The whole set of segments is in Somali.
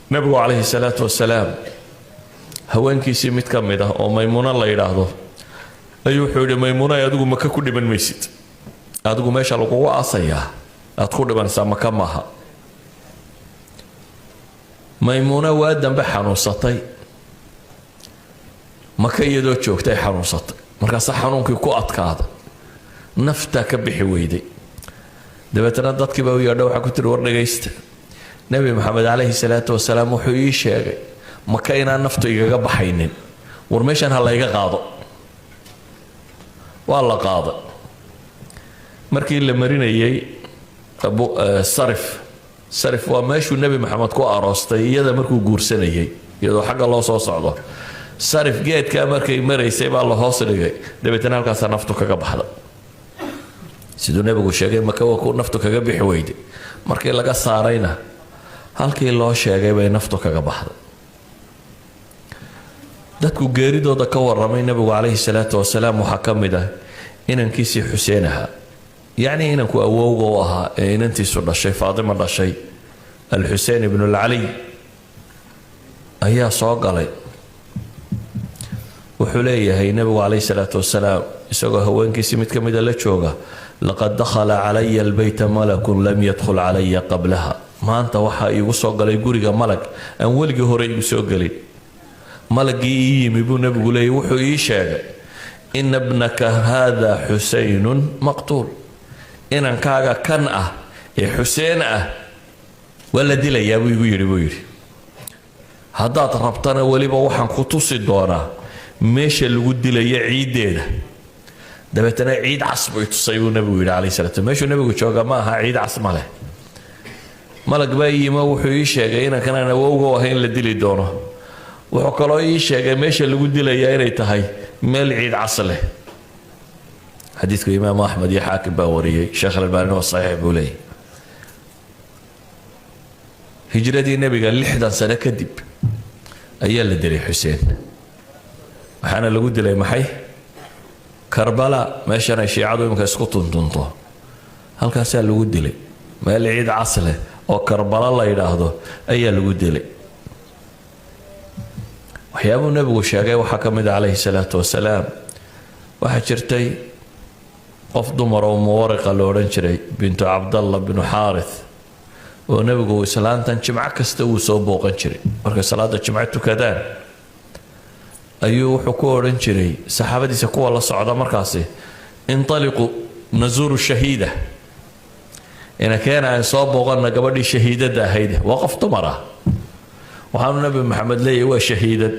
nabigu calayhi salaatu wasalaam haweenkiisii mid ka mid ah oo maymuuna la yidhaahdo ayuu wuxuu yidhi maymuuna adigu maka ku dhiman maysid adigu meesha lagugu aasayaa aad ku dhimanaysaa maka maaha maymuuna waa dambe xanuunsatay maka iyadoo joogtay xanuunsatay markaas xanuunkii ku adkaada nafta ka bixi weyday dabeetana dadkii baa u yeedha waxa ku tiri war dhagaysta nabi maxamed calayhi salaatu wasalaam wuxuu ii sheegay maka inaan naftu igaga baxaynin war meeshan ha layga qaado waa la qaaday markii la marinayay sarif waa meeshuu nabi maxamed ku aroostay iyada markuu guursanayay iyadoo xagga loo soo socdo sarif geedkaa markay maraysay baa la hoos dhigay dabeetana halkaasaa naftu kaga baxda siduu nabigu sheegay maka waa ku naftu kaga bixi weyday markii laga saarayna halkii loo sheegay bay naftu kaga baxday dadku geeridooda ka waramay nabigu calayhi salaatu wasalaam waxaa ka mid ah inankiisii xuseen ahaa yacni inanku awowga u ahaa ee inantiisu dhashay faatima dhashay alxuseen ibnu alcaliy ayaa soo galay wuxuu leeyahay nabigu calayhi salaatu wasalaam isagoo haweenkiisii mid ka mida la jooga laqad dakhala calaya albayta malakun lam yadkhul calaya qablaha maanta waxaa iigu soo galay guriga malag aan weligii hore igu soo gelin malagii ii yimi buu nabigu leeyahy wuxuu ii sheegay ina bnaka haada xusaynun maqtuul inankaaga kan ah ee xuseen ah waa la dilayaa buu igu yidhi haddaad rabtana weliba waxaan ku tusi doonaa meesha lagu dilaya ciiddeeda dabeetana ciid cas bay tusay buu nabigu yidhi calayhi salaatu meeshuu nabigu jooga ma aha ciid cas ma leh malag baa yimo wuxuu ii sheegay inankan aan awowga ahay in la dili doono wuxuu kaloo ii sheegay meesha lagu dilayaa inay tahay meel ciid cas leh xadiidku imaamu axmed iyo xaakim baa wariyey sheekh albaani waa saxiix buu leeyahy hijradii nabiga 60 sano kadib ayaa la dilay xuseen waxaana lagu dilay maxay karbala meeshan ay shiicadu imika isku tuntunto halkaasaa lagu dilay meel ciid cas leh oo karbala la yidhaahdo ayaa lagu dilay waxyaabuu nabigu sheegay waxaa ka mid ah calayhi salaatu wasalaam waxaa jirtay qof dumar oo muwariqa la odhan jiray bintu cabdalla binu xaarith oo nabigu islaantan jimco kasta uu soo booqan jiray markay salaada jimco tukadaan ayuu wuxuu ku odhan jiray saxaabadiisa kuwa la socda markaasi intaliqu nazuuru shahiida ina keena aan soo booqana gabadhii shahiidada ahayd waa qof dumar ah waxaanu nabi maxamed leeyahay waa shahiidad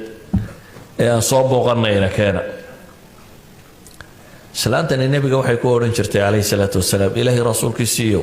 ee aan soo booqanayna keena islaantani nabiga waxay ku odhan jirtay calayhi salaatu wasalaam ilaahay rasuulkiisiiyo